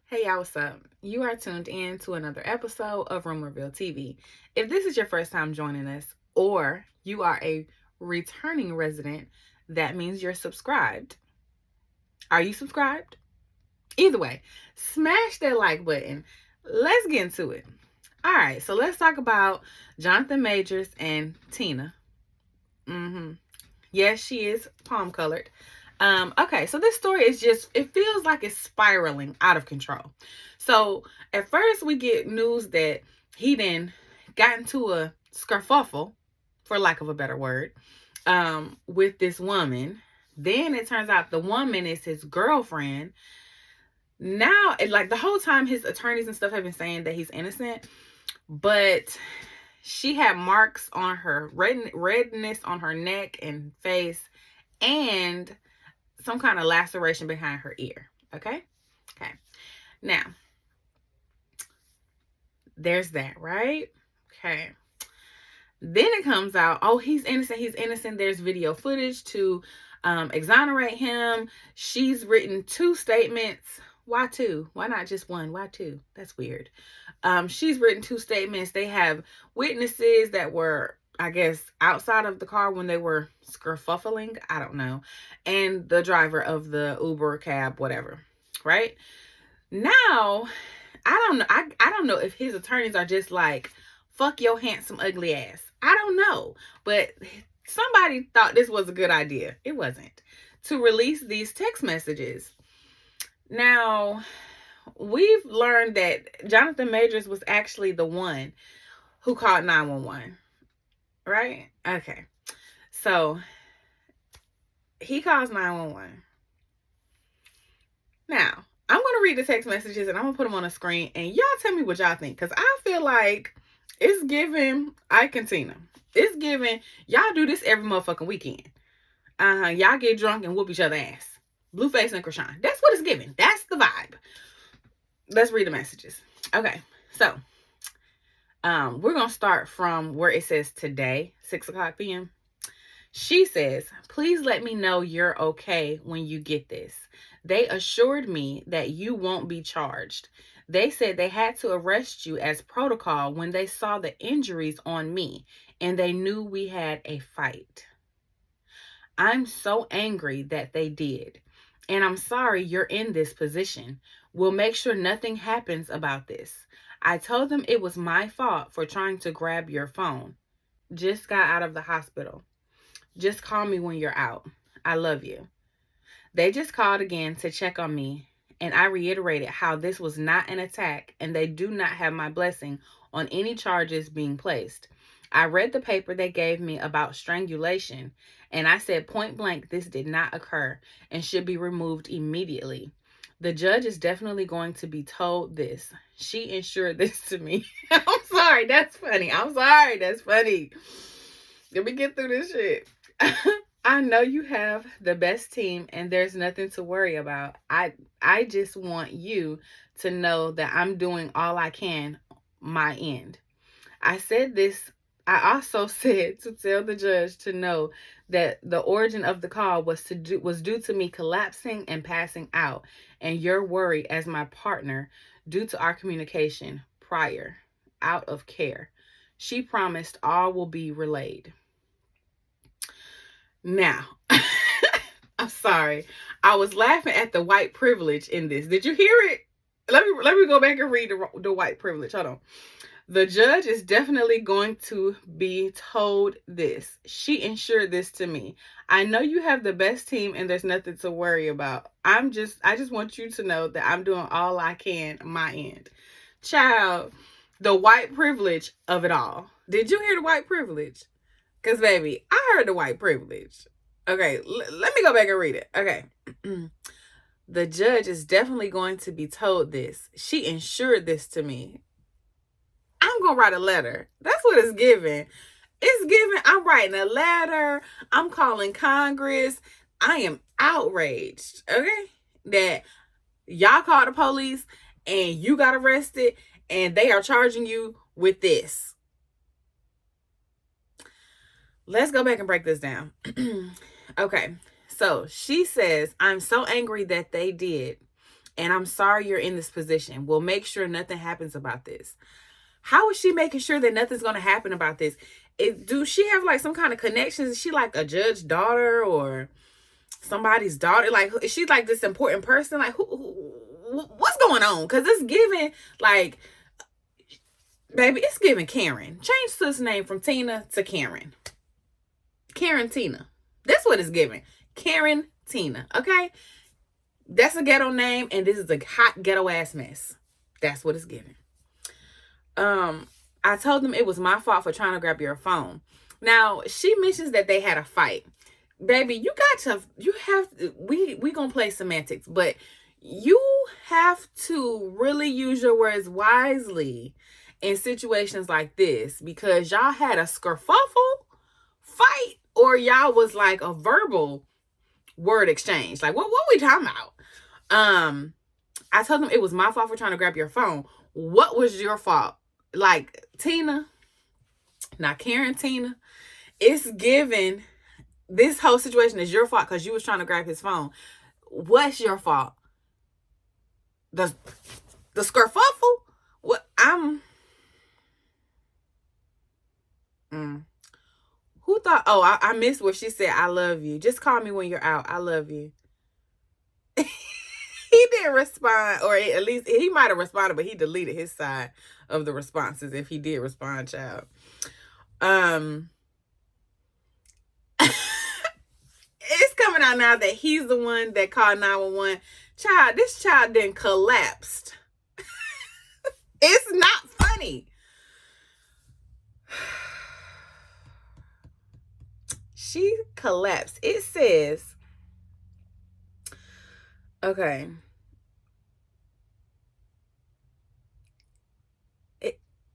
Hey y'all, what's up? You are tuned in to another episode of Rumorvilletv. If this is your first time joining us, or you are a returning resident, that means you're subscribed. Are you subscribed? Either way, smash that like button. Let's get into it. All right, so let's talk about Jonathan Majors and Tina. Yes, she is palm colored. Okay, so this story is it feels like it's spiraling out of control. So at first we get news that he then got into a skerfuffle, for lack of a better word, with this woman. Then it turns out the woman is his girlfriend. Now, like the whole time his attorneys and stuff have been saying that he's innocent, but she had marks on her, redness on her neck and face, and some kind of laceration behind her ear. Okay. Now, there's that, right? Okay. Then it comes out, oh, he's innocent. There's video footage to exonerate him. She's written 2 statements. Why 2? Why not just 1? Why 2? That's weird. She's written 2 statements. They have witnesses that were, I guess, outside of the car when they were skerfuffling. I don't know. And the driver of the Uber, cab, whatever. Right? Now, I don't know. I don't know if his attorneys are just like, fuck your handsome, ugly ass. I don't know. But somebody thought this was a good idea. It wasn't. To release these text messages. Now, we've learned that Jonathan Majors was actually the one who called 911. Right? Okay. So, he calls 911. Now, I'm going to read the text messages and I'm going to put them on the screen and y'all tell me what y'all think. Because I feel like it's giving Karentina. It's giving, y'all do this every motherfucking weekend. Y'all get drunk and whoop each other ass. Blueface and Krishan. That's what it's giving. That's the vibe. Let's read the messages. Okay, so we're going to start from where it says today, 6 o'clock p.m. She says, please let me know you're okay when you get this. They assured me that you won't be charged. They said they had to arrest you as protocol when they saw the injuries on me and they knew we had a fight. I'm so angry that they did. And I'm sorry you're in this position. We'll make sure nothing happens about this. I told them it was my fault for trying to grab your phone. Just got out of the hospital. Just call me when you're out. I love you. They just called again to check on me, and I reiterated how this was not an attack and they do not have my blessing on any charges being placed. I read the paper they gave me about strangulation, and I said point blank this did not occur and should be removed immediately. The judge is definitely going to be told this. She ensured this to me. I'm sorry, that's funny. I'm sorry, that's funny. Let me get through this shit. I know you have the best team and there's nothing to worry about. I just want you to know that I'm doing all I can, my end. I also said to tell the judge to know that the origin of the call was due to me collapsing and passing out, and your worry as my partner due to our communication prior, out of care. She promised all will be relayed. Now, I'm sorry. I was laughing at the white privilege in this. Did you hear it? Let me go back and read the white privilege. Hold on. The judge is definitely going to be told this. She ensured this to me. I know you have the best team and there's nothing to worry about. I just want you to know that I'm doing all I can, my end. Child, the white privilege of it all. Did you hear the white privilege? Because, baby, I heard the white privilege. Okay, let me go back and read it. Okay. The judge is definitely going to be told this. She ensured this to me. I'm going to write a letter. That's what it's giving. It's giving, I'm writing a letter. I'm calling Congress. I am outraged, okay? That y'all called the police and you got arrested and they are charging you with this. Let's go back and break this down. Okay, so she says, I'm so angry that they did. And I'm sorry you're in this position. We'll make sure nothing happens about this. How is she making sure that nothing's going to happen about this? Do she have like some kind of connections? Is she like a judge's daughter or somebody's daughter? Like, is she like this important person? Like, what's going on? Because it's giving like, baby, it's giving Karen. Change sis name from Tina to Karen. Karentina. That's what it's giving. Karentina. Okay? That's a ghetto name, and this is a hot ghetto ass mess. That's what it's giving. I told them it was my fault for trying to grab your phone. Now, she mentions that they had a fight. Baby, we gonna play semantics, but you have to really use your words wisely in situations like this, because y'all had a skerfuffle fight, or y'all was like a verbal word exchange. Like, what we talking about? I told them it was my fault for trying to grab your phone. What was your fault? Like, Tina, not Karentina, it's given this whole situation is your fault because you was trying to grab his phone. What's your fault? The skerfuffle? What? Who thought? Oh, I missed what she said. I love you. Just call me when you're out. I love you. He didn't respond, or at least he might have responded, but he deleted his side of the responses if he did respond, child. It's coming out now that he's the one that called 911. Child, this child then collapsed. It's not funny. She collapsed. It says, okay.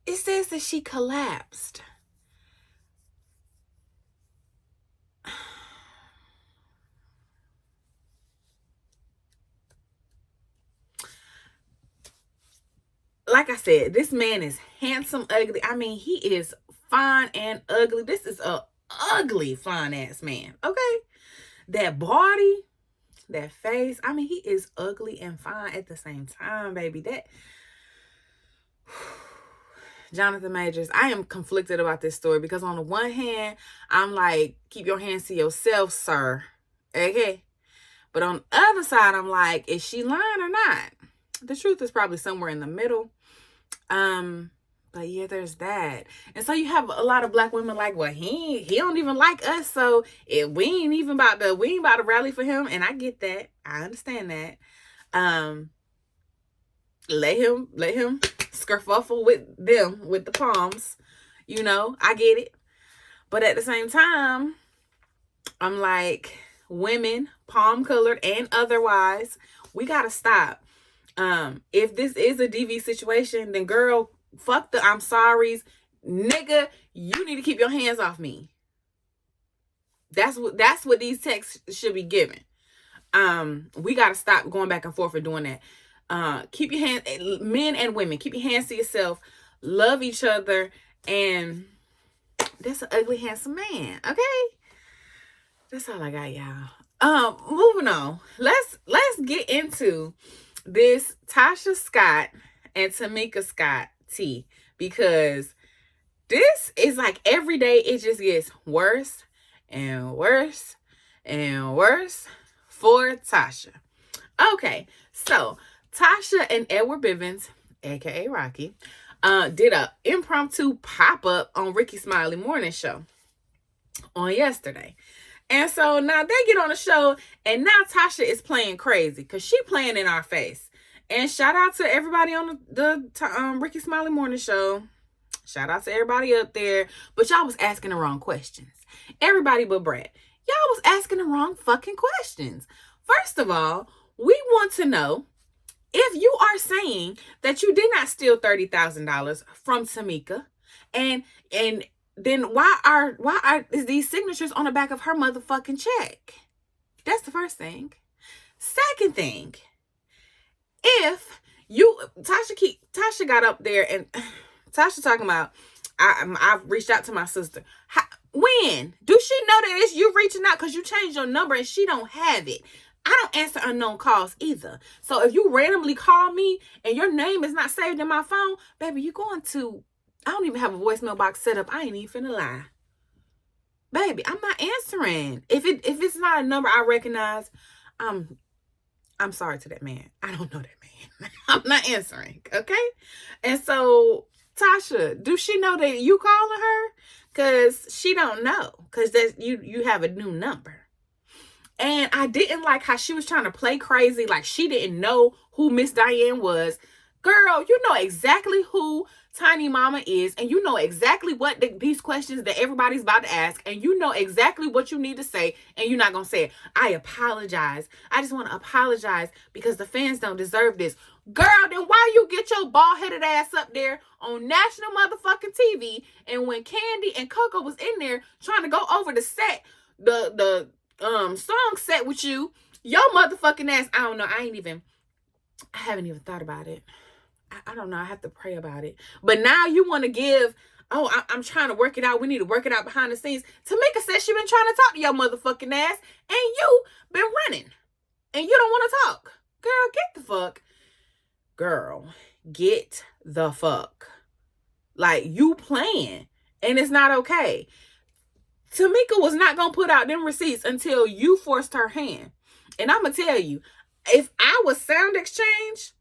It says that she collapsed. Like I said, this man is handsome, ugly. I mean, he is fine and ugly. This is a ugly, fine ass man. Okay? That body, that face. I mean, he is ugly and fine at the same time, baby. That Jonathan Majors, I am conflicted about this story because on the one hand, I'm like, keep your hands to yourself, sir. Okay? But on the other side, I'm like, is she lying or not? The truth is probably somewhere in the middle. But yeah, there's that. And so you have a lot of black women like, well, he don't even like us, so we ain't about to rally for him. And I get that. I understand that. Let him skerfuffle with them with the palms. You know, I get it. But at the same time, I'm like, women, palm colored and otherwise, we gotta stop. If this is a DV situation, then girl, fuck the I'm sorry's. Nigga, you need to keep your hands off me. That's what these texts should be given. We gotta stop going back and forth and doing that. Keep your hands, men and women, keep your hands to yourself, love each other, and that's an ugly, handsome man. Okay? That's all I got, y'all. Moving on. Let's get into this Tocha Scott and Tamika Scott tea, because this is like every day it just gets worse and worse and worse for Tocha. Okay, so Tocha and Edward Bivens, aka Rocky, did a impromptu pop-up on Ricky Smiley Morning show on yesterday. And so now they get on the show, and now Tocha is playing crazy because she playing in our face. And shout out to everybody on the Ricky Smiley Morning show. Shout out to everybody up there. But y'all was asking the wrong questions. Everybody but Brad. Y'all was asking the wrong fucking questions. First of all, we want to know if you are saying that you did not steal $30,000 from Tamika, and then why are these signatures on the back of her motherfucking check? That's the first thing. Second thing, if you Tocha got up there and Tocha talking about, I've reached out to my sister. When do she know that it's you reaching out because you changed your number and she don't have it? I don't answer unknown calls either. So if you randomly call me and your name is not saved in my phone, baby, you're going to, I don't even have a voicemail box set up. I ain't even finna lie. Baby, I'm not answering. If it's not a number I recognize, I'm sorry to that man. I don't know that man. I'm not answering, okay? And so, Tasha, do she know that you calling her? Because she don't know. Because that's you have a new number. And I didn't like how she was trying to play crazy, like she didn't know who Miss Diane was. Girl, you know exactly who Tiny Mama is, and you know exactly what these questions that everybody's about to ask, and you know exactly what you need to say, and you're not going to say it. I apologize. I just want to apologize because the fans don't deserve this. Girl, then why you get your bald-headed ass up there on national motherfucking TV, and when Kandi and Coco was in there trying to go over the set, the song set with you, your motherfucking ass, I don't know, I haven't even thought about it. I don't know, I have to pray about it. But now you want to give, I'm trying to work it out, we need to work it out behind the scenes. Tamika said she been trying to talk to your motherfucking ass, and you been running, and you don't want to talk. Girl, get the fuck. Girl, get the fuck. Like, you playing, and it's not okay. Tamika was not going to put out them receipts until you forced her hand. And I'm going to tell you, if I was Sound Exchange,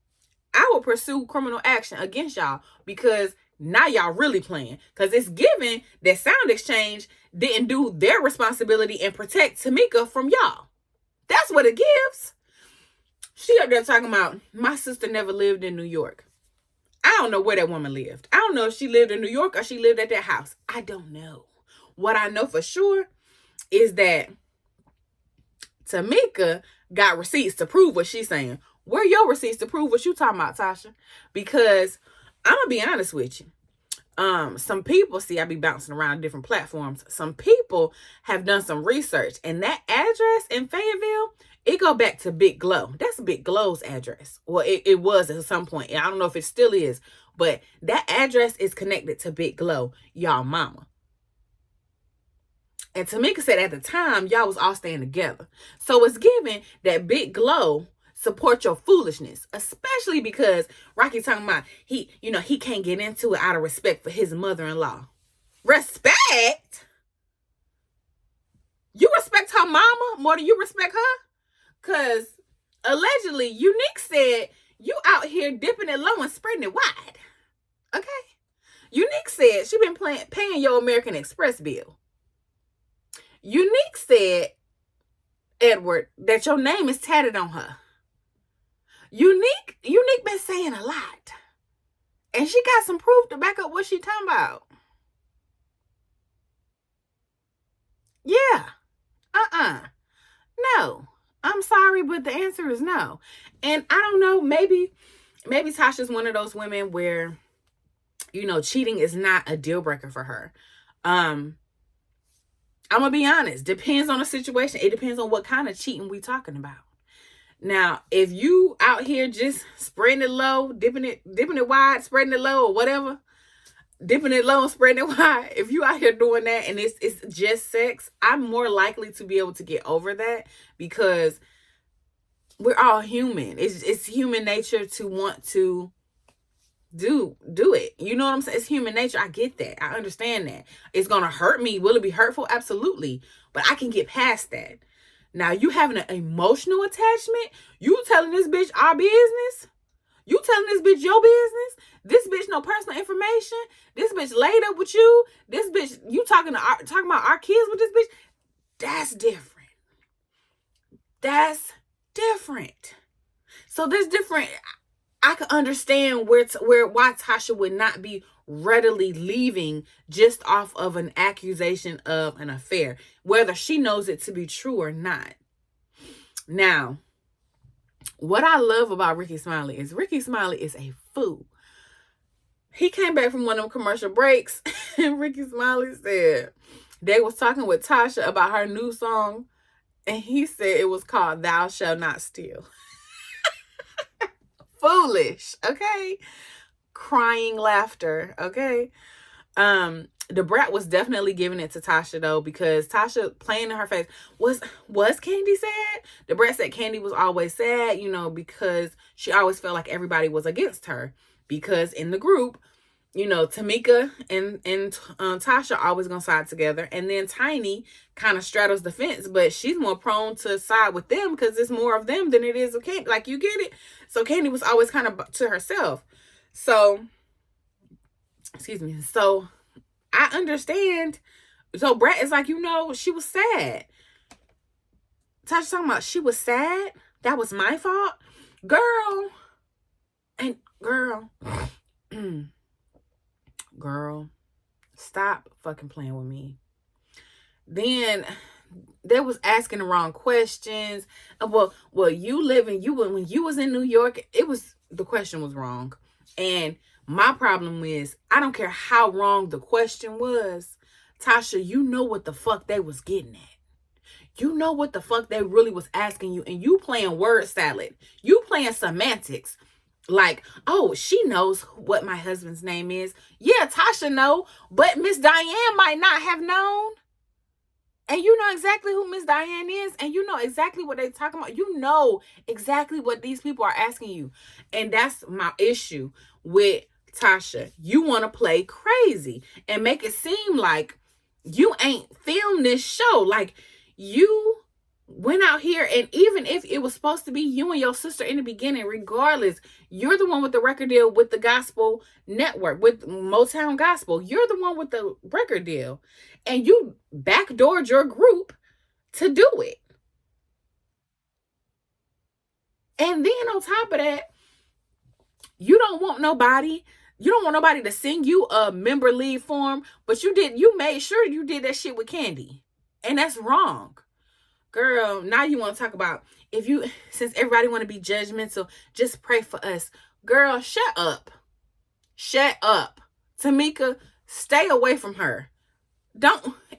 I would pursue criminal action against y'all because now y'all really playing. Because it's given that Sound Exchange didn't do their responsibility and protect Tamika from y'all. That's what it gives. She up there talking about, my sister never lived in New York. I don't know where that woman lived. I don't know if she lived in New York or she lived at that house. I don't know. What I know for sure is that Tamika got receipts to prove what she's saying. Where are your receipts to prove what you talking about, Tasha? Because I'm going to be honest with you. Some people, see, I be bouncing around different platforms. Some people have done some research, and that address in Fayetteville, it go back to Big Glow. That's Big Glow's address. Well, it was at some point. I don't know if it still is, but that address is connected to Big Glow, y'all mama. And Tamika said at the time, y'all was all staying together. So it's given that Big Glow support your foolishness, especially because Rocky talking about he can't get into it out of respect for his mother-in-law. Respect? You respect her mama more than you respect her? Because allegedly, Unique said you out here dipping it low and spreading it wide. Okay? Unique said she been paying your American Express bill. Unique said, Edward, that your name is tatted on her. Unique been saying a lot. And she got some proof to back up what she talking about. Yeah. No. I'm sorry, but the answer is no. And I don't know, maybe Tasha's one of those women where, cheating is not a deal breaker for her. I'm going to be honest. Depends on the situation. It depends on what kind of cheating we talking about. Now, if you out here just spreading it low, dipping it wide, spreading it low or whatever, dipping it low and spreading it wide, if you out here doing that and it's just sex, I'm more likely to be able to get over that because we're all human. It's human nature to want to do it. You know what I'm saying? It's human nature. I get that. I understand that. It's going to hurt me. Will it be hurtful? Absolutely. But I can get past that. Now, you having an emotional attachment? You telling this bitch our business? You telling this bitch your business? This bitch no personal information? This bitch laid up with you? This bitch, you talking about our kids with this bitch? That's different. That's different. So there's different. I can understand why Tasha would not be readily leaving just off of an accusation of an affair, whether she knows it to be true or not. Now, what I love about Ricky Smiley is a fool. He came back from one of them commercial breaks and Ricky Smiley said they was talking with Tasha about her new song and he said it was called Thou Shalt Not Steal. Foolish, okay? Crying laughter, okay? the brat was definitely giving it to Tocha though, because Tocha playing in her face. Was Kandi sad? The brat said Kandi was always sad, because she always felt like everybody was against her. Because in the group, Tamika and Tocha always gonna side together, and then Tiny kind of straddles the fence, but she's more prone to side with them because it's more of them than it is of Kandi. Like, you get it? So Kandi was always kind of to herself. So, excuse me. So I understand. So Brett is like, she was sad. Tasha talking about she was sad. That was my fault. Girl. And girl. Girl. Stop fucking playing with me. Then they was asking the wrong questions. Well, when you was in New York, the question was wrong. And my problem is, I don't care how wrong the question was, Tasha, you know what the fuck they was getting at. You know what the fuck they really was asking you, and you playing word salad. You playing semantics. Like, oh, she knows what my husband's name is. Yeah, Tasha know, but Miss Diane might not have known. And you know exactly who Miss Diane is, and you know exactly what they're talking about. You know exactly what these people are asking you. And that's my issue with Tasha. You want to play crazy and make it seem like you ain't filmed this show. Like, you went out here, and even if it was supposed to be you and your sister in the beginning, regardless, you're the one with the record deal with the gospel network, with Motown Gospel. You're the one with the record deel, and you backdoored your group to do it. And then on top of that, you don't want nobody to send you a member leave form, but you made sure you did that shit with Kandi, and that's wrong. Girl, now you want to talk about, since everybody want to be judgmental, just pray for us. Girl, shut up. Shut up. Tamika, stay away from her.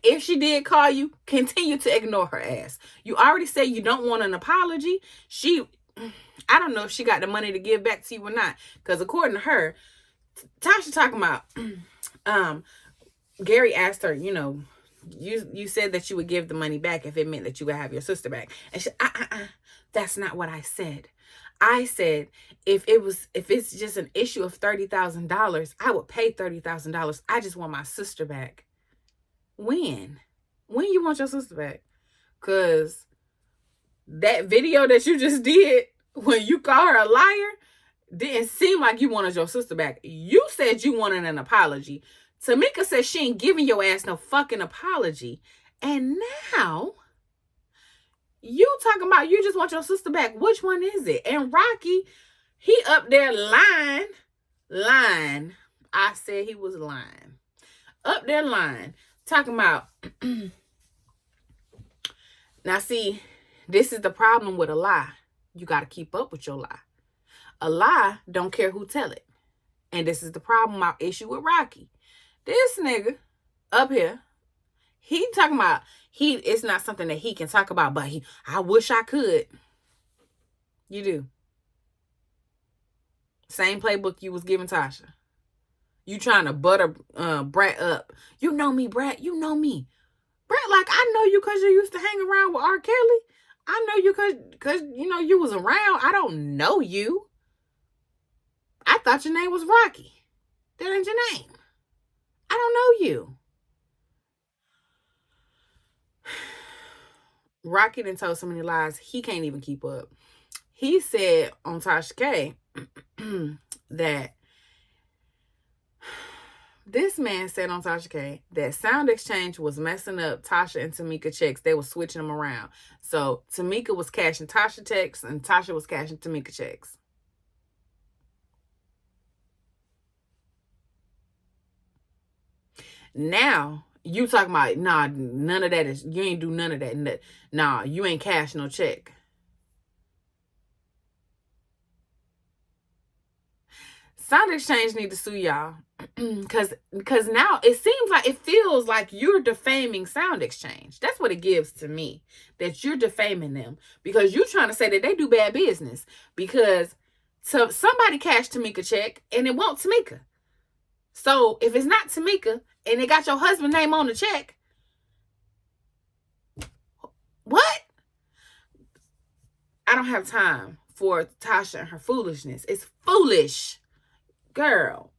If she did call you, continue to ignore her ass. You already said you don't want an apology. I don't know if she got the money to give back to you or not. Because according to her, Tasha talking about, Gary asked her, you said that you would give the money back if it meant that you would have your sister back. And she, that's not what I said. I said, if it's just an issue of $30,000, I would pay $30,000. I just want my sister back. When you want your sister back? Because that video that you just did, when you call her a liar, didn't seem like you wanted your sister back. You said you wanted an apology. Tamika said she ain't giving your ass no fucking apology. And now, you talking about you just want your sister back. Which one is it? And Rocky, he up there lying. I said he was lying. Up there lying. Talking about, now see, this is the problem with a lie. You got to keep up with your lie. A lie don't care who tell it. And this is the problem, my issue with Rocky. This nigga up here, he talking about, it's not something that he can talk about, but I wish I could. You do. Same playbook you was giving Tasha. You trying to butter Brat up. You know me, Brat. You know me. Brat, like, I know you because you used to hang around with R. Kelly. I know you because you was around. I don't know you. I thought your name was Rocky. That ain't your name. I don't know you. Rocky done told so many lies, he can't even keep up. He said on Tasha K that this man said on Tasha K that Sound Exchange was messing up Tasha and Tamika checks. They were switching them around. So Tamika was cashing Tasha checks and Tasha was cashing Tamika checks. Now, you talking about, nah, none of that you ain't do none of that. Nah, you ain't cash no check. Sound Exchange need to sue y'all. Because now it feels like you're defaming Sound Exchange. That's what it gives to me. That you're defaming them. Because you're trying to say that they do bad business. Because somebody cashed Tamika check and it won't Tamika. So if it's not Tamika, and it got your husband's name on the check. What? I don't have time for Tocha and her foolishness. It's foolish, girl.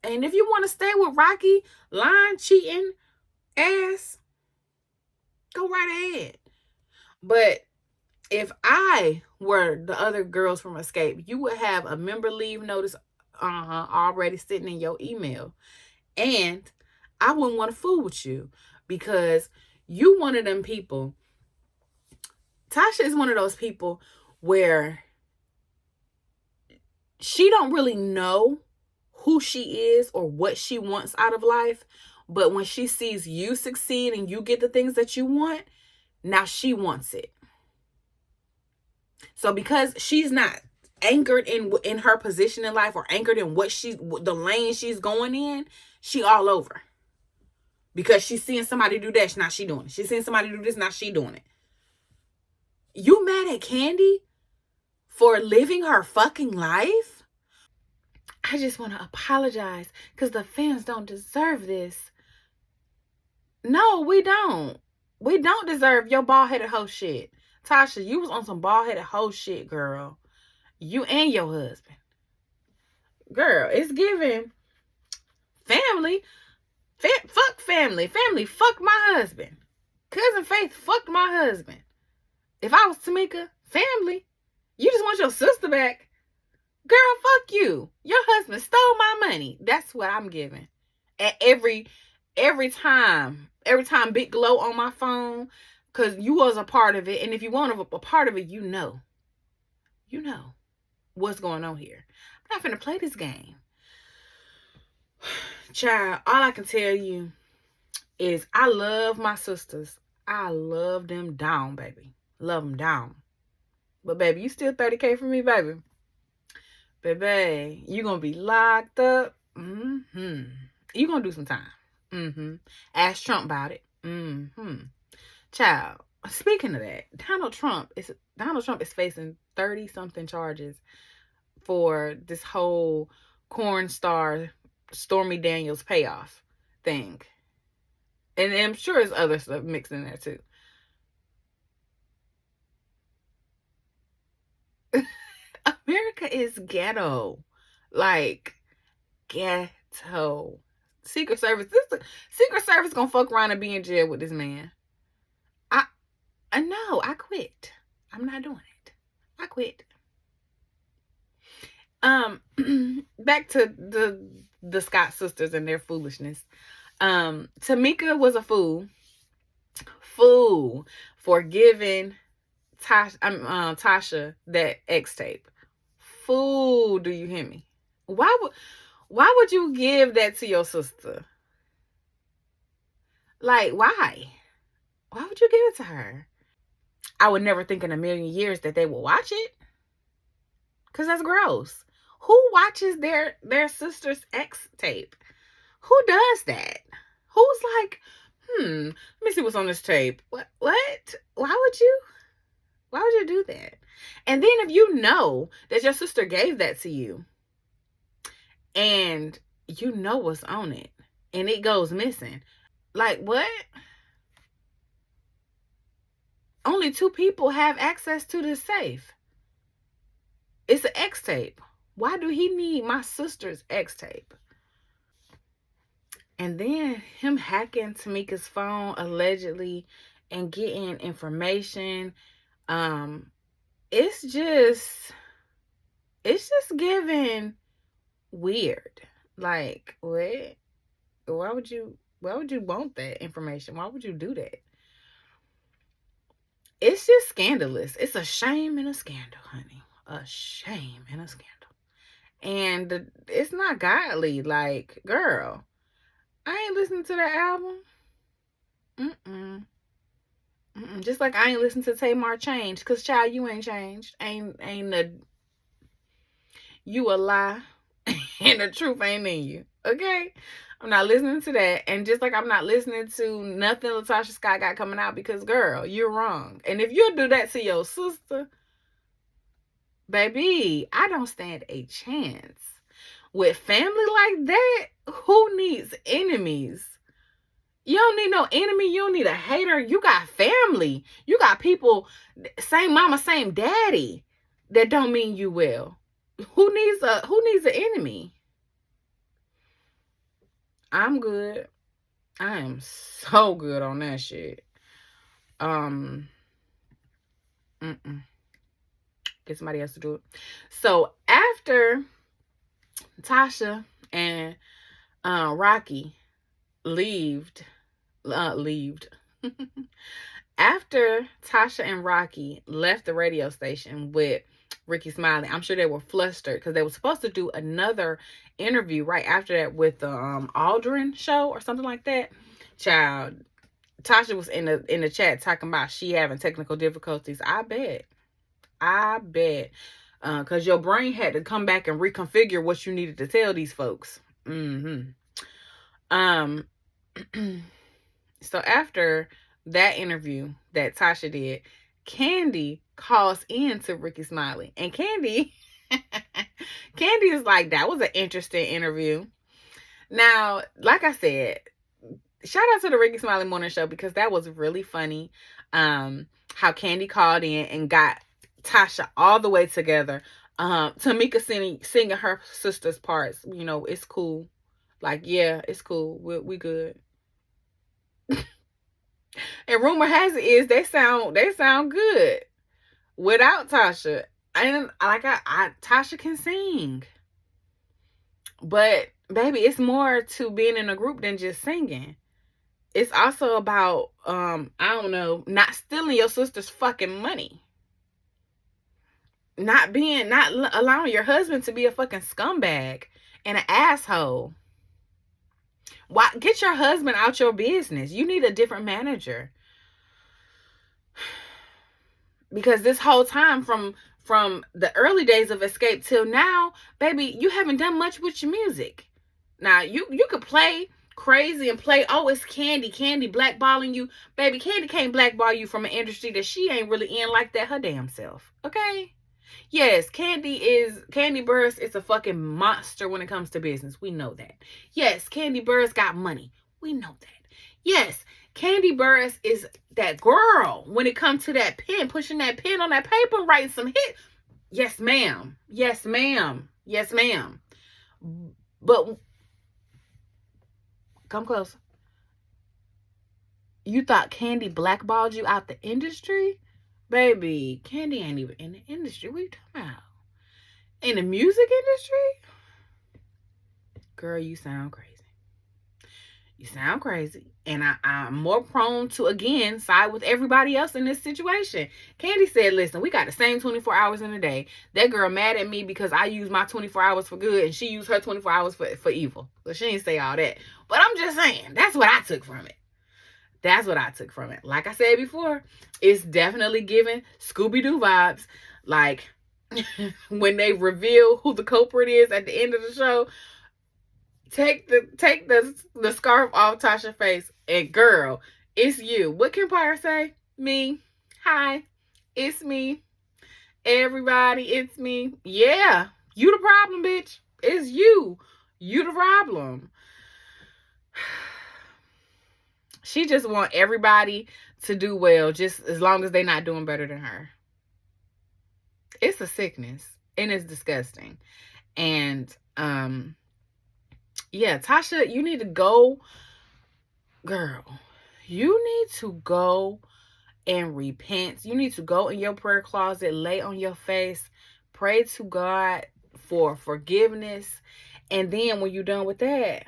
And if you want to stay with Rocky, lying, cheating, ass, go right ahead. But if I were the other girls from Xscape, you would have a member leave notice already sitting in your email. And I wouldn't want to fool with you because you one of them people. Tocha is one of those people where she don't really know who she is or what she wants out of life. But when she sees you succeed and you get the things that you want, now she wants it. So because she's not anchored in her position in life or anchored in the lane she's going in, she all over. Because she's seeing somebody do that, now she doing it. She's seeing somebody do this, now she doing it. You mad at Kandi for living her fucking life? I just want to apologize because the fans don't deserve this. No, we don't. We don't deserve your bald-headed hoe shit. Tocha, you was on some bald-headed hoe shit, girl. You and your husband. Girl, it's giving family. Fuck family. Family fucked my husband. Cousin Faith fucked my husband. If I was Tamika, family, you just want your sister back. Girl, fuck you. Your husband stole my money. That's what I'm giving. At every time Big Glow on my phone, because you was a part of it. And if you weren't a part of it, you know what's going on here. I'm not finna play this game. Child, all I can tell you is I love my sisters. I love them down, baby. Love them down. But baby, you still 30K for me, baby. Baby, you gonna be locked up. You gonna do some time. Ask Trump about it. Child, speaking of that, Donald Trump is facing 30-something charges for this whole corn star Stormy Daniels payoff thing. And I'm sure there's other stuff mixed in there too. America is ghetto. Like, ghetto. Secret Service gonna fuck around and be in jail with this man. I know. I quit. I'm not doing it. I quit. Back to the Scott sisters and their foolishness. Tamika was a fool for giving Tocha that X tape. Fool, do you hear me? Why would you give that to your sister? Like, why? Why would you give it to her? I would never think in a million years that they would watch it. Because that's gross. Who watches their sister's X tape? Who does that? Who's like, let me see what's on this tape. What? Why would you do that? And then if you know that your sister gave that to you and you know what's on it and it goes missing, like what? Only 2 people have access to this safe. It's an X tape. Why do he need my sister's X tape? And then him hacking Tamika's phone allegedly and getting information. It's just giving weird. Like, what? Why would you want that information? Why would you do that? It's just scandalous. It's a shame and a scandal, honey. A shame and a scandal. And it's not godly. Like, girl, I ain't listening to that album. Just like I ain't listening to Tamar Change. Because, child, you ain't changed. You a lie. And the truth ain't in you. Okay? I'm not listening to that. And just like I'm not listening to nothing LaTocha Scott got coming out because, girl, you're wrong. And if you do that to your sister, baby, I don't stand a chance. With family like that, who needs enemies? You don't need no enemy. You don't need a hater. You got family. You got people, same mama, same daddy, that don't mean you well. Who needs an enemy? I'm good. I am so good on that shit. Get somebody else to do it. So after Tocha and Rocky leaved. After Tocha and Rocky left the radio station with Ricky Smiley, I'm sure they were flustered because they were supposed to do another interview right after that with the Aldrin show or something like that. Child, Tocha was in the chat talking about she having technical difficulties. I bet. Because your brain had to come back and reconfigure what you needed to tell these folks. So after that interview that Tocha did, Kandi calls in to Ricky Smiley. And Kandi is like, that was an interesting interview. Now, like I said, shout out to the Ricky Smiley Morning Show because that was really funny. How Kandi called in and got Tocha all the way together. Tamika singing her sister's parts. You know, it's cool. Like, yeah, it's cool. We good. And rumor has it is they sound good without Tocha. And Tocha can sing. But baby, it's more to being in a group than just singing. It's also about I don't know, not stealing your sister's fucking money. Not allowing your husband to be a fucking scumbag and an asshole. Why get your husband out your business? You need a different manager. Because this whole time from the early days of Xscape till now, baby, you haven't done much with your music. Now, you could play crazy and play, oh, it's Kandi blackballing you. Baby, Kandi can't blackball you from an industry that she ain't really in like that her damn self. Okay? Yes, Kandi Burruss is a fucking monster when it comes to business. We know that. Yes, Kandi Burruss got money. We know that. Yes, Kandi Burruss is that girl when it comes to that pen, pushing that pen on that paper, writing some hit. Yes, ma'am. Yes, ma'am. Yes, ma'am. But come close. You thought Kandi blackballed you out the industry? Baby, Kandi ain't even in the industry. What are you talking about? In the music industry? Girl, you sound crazy. You sound crazy. And I'm more prone to, again, side with everybody else in this situation. Kandi said, listen, we got the same 24 hours in a day. That girl mad at me because I use my 24 hours for good and she used her 24 hours for evil. So she didn't say all that. But I'm just saying, that's what I took from it. That's what I took from it. Like I said before, it's definitely giving Scooby-Doo vibes. Like, when they reveal who the culprit is at the end of the show, take the scarf off Tasha's face and girl, it's you. What can Empire say? Me. Hi. It's me. Everybody, it's me. Yeah. You the problem, bitch. It's you. You the problem. She just want everybody to do well, just as long as they're not doing better than her. It's a sickness, and it's disgusting. And, yeah, Tocha, you need to go, girl, you need to go and repent. You need to go in your prayer closet, lay on your face, pray to God for forgiveness. And then when you're done with that,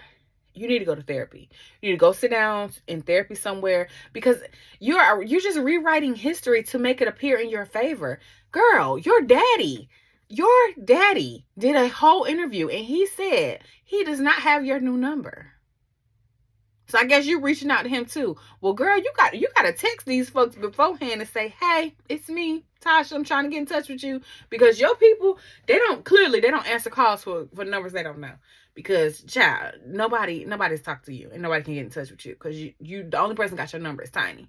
you need to go to therapy. You need to go sit down in therapy somewhere because you're just rewriting history to make it appear in your favor. Girl, your daddy did a whole interview and he said he does not have your new number. So I guess you're reaching out to him too. Well, girl, you got to text these folks beforehand and say, hey, it's me, Tocha. I'm trying to get in touch with you because your people, they don't answer calls for numbers they don't know. Because, child, nobody's talked to you and nobody can get in touch with you because you the only person got your number is Tiny.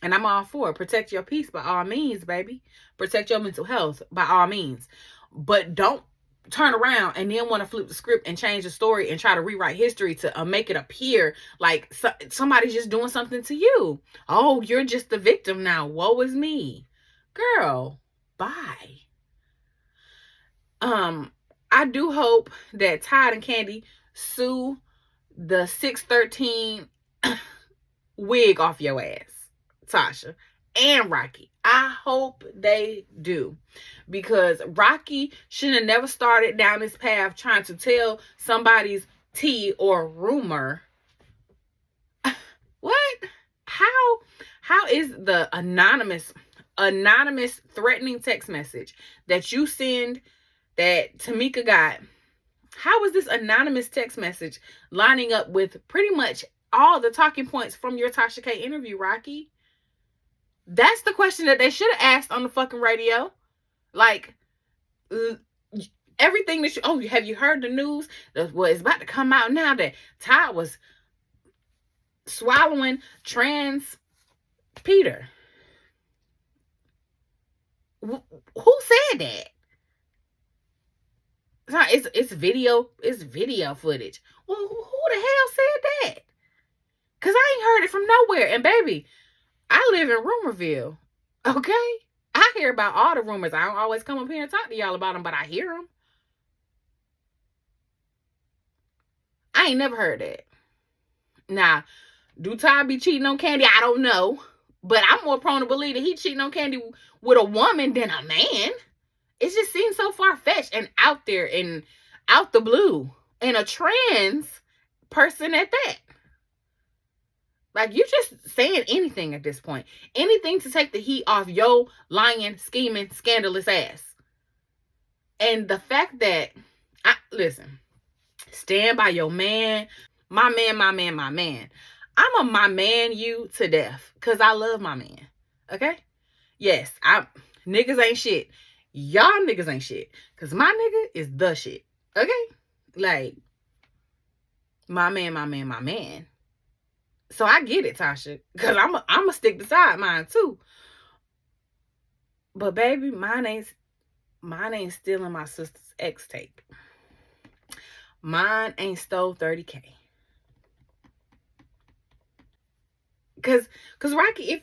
And I'm all for it. Protect your peace by all means, baby. Protect your mental health by all means. But don't turn around and then want to flip the script and change the story and try to rewrite history to make it appear like somebody's just doing something to you. Oh, you're just the victim now. Woe is me. Girl, bye. I do hope that Todd and Kandi sue the 613 wig off your ass, Tocha and Rocky. I hope they do, because Rocky shouldn't have never started down this path trying to tell somebody's tea or rumor. What? How is the anonymous threatening text message that you send that Tamika got? How is this anonymous text message lining up with pretty much all the talking points from your Tocha K interview, Rocky? That's the question that they should have asked on the fucking radio. Like, everything that you, have you heard the news? Well, it's about to come out now that Todd was swallowing trans Peter. Who said that? It's video footage. Well, who the hell said that? Because I ain't heard it from nowhere. And baby, I live in Rumorvilletv, okay? I hear about all the rumors. I don't always come up here and talk to y'all about them, but I hear them. I ain't never heard that. Now, do Todd be cheating on Kandi? I don't know. But I'm more prone to believe that he cheating on Kandi with a woman than a man. It just seems so far-fetched and out there and out the blue. And a trans person at that. Like, you just saying anything at this point. Anything to take the heat off your lying, scheming, scandalous ass. And the fact that, listen, stand by your man. My man, my man, my man. I'm a my man you to death. Because I love my man. Okay? Yes, niggas ain't shit. Y'all niggas ain't shit. Because my nigga is the shit. Okay? Like, my man, my man, my man. So I get it, Tocha. Because I'm a stick beside mine too. But baby, mine ain't stealing my sister's X tape. Mine ain't stole 30K. Cause Rocky,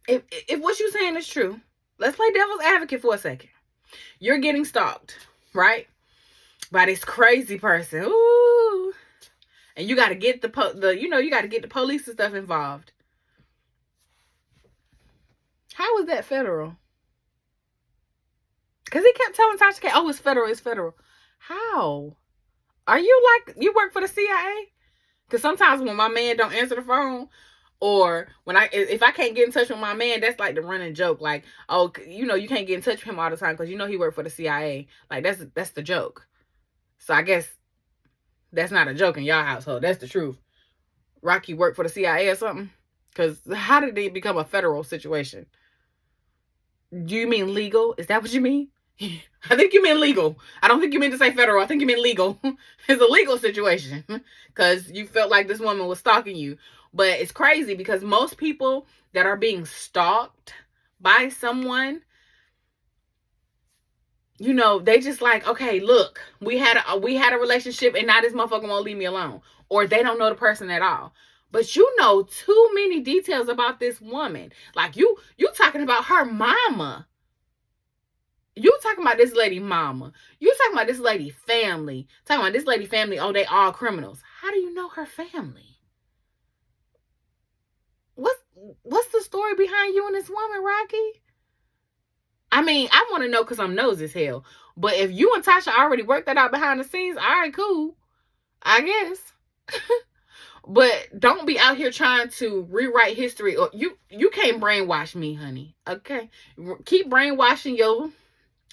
if what you saying is true, let's play devil's advocate for a second. You're getting stalked, right? By this crazy person. Ooh. And you got to get the police and stuff involved. How is that federal? Because he kept telling Tocha K, oh, it's federal. How? Are you like, you work for the CIA? Because sometimes when my man don't answer the phone, or if I can't get in touch with my man, that's like the running joke. Like, oh, you can't get in touch with him all the time because he worked for the CIA. Like, that's the joke. So I guess that's not a joke in y'all household. That's the truth. Rocky worked for the CIA or something? Because how did it become a federal situation? Do you mean legal? Is that what you mean? I think you mean legal. I don't think you mean to say federal. I think you mean legal. It's a legal situation because you felt like this woman was stalking you. But it's crazy because most people that are being stalked by someone, they just like, okay, look, we had a relationship and now this motherfucker won't leave me alone. Or they don't know the person at all. But you know too many details about this woman. Like you talking about her mama. You talking about this lady mama. You talking about this lady family. Talking about this lady family, oh, they all criminals. How do you know her family? What's the story behind you and this woman, Rocky? I mean, I want to know because I'm nosy as hell. But if you and Tocha already worked that out behind the scenes, all right, cool. I guess. But don't be out here trying to rewrite history. Or you can't brainwash me, honey. Okay? Keep brainwashing your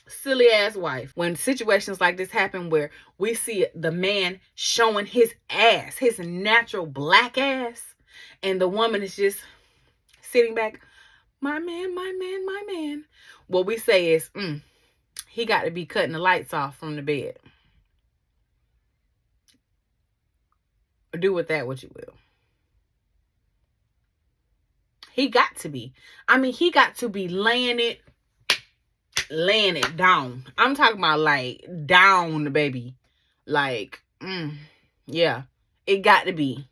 silly ass wife. When situations like this happen where we see the man showing his ass, his natural black ass, and the woman is just sitting back, my man, my man, my man. What we say is, he got to be cutting the lights off from the bed. Do with that what you will. He got to be. I mean, he got to be laying it laying it down. I'm talking about like down, baby. Like, yeah. It got to be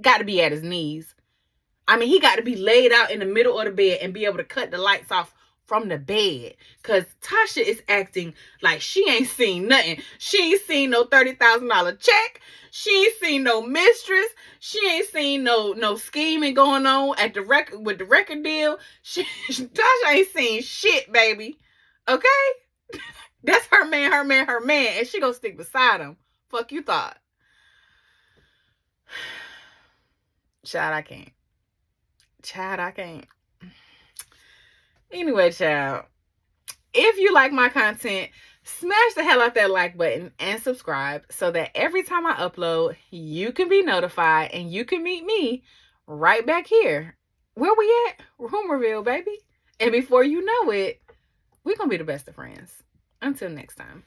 at his knees. I mean, he got to be laid out in the middle of the bed and be able to cut the lights off from the bed. Because Tocha is acting like she ain't seen nothing. She ain't seen no $30,000 check. She ain't seen no mistress. She ain't seen no scheming going on at the record with the record deal. Tocha ain't seen shit, baby. Okay? That's her man, and she gonna stick beside him. Fuck you thought. Child, I can't. Anyway, child, if you like my content, smash the hell out that like button and subscribe so that every time I upload, you can be notified and you can meet me right back here. Where we at? Rumorvilletv, baby. And before you know it, we're going to be the best of friends. Until next time.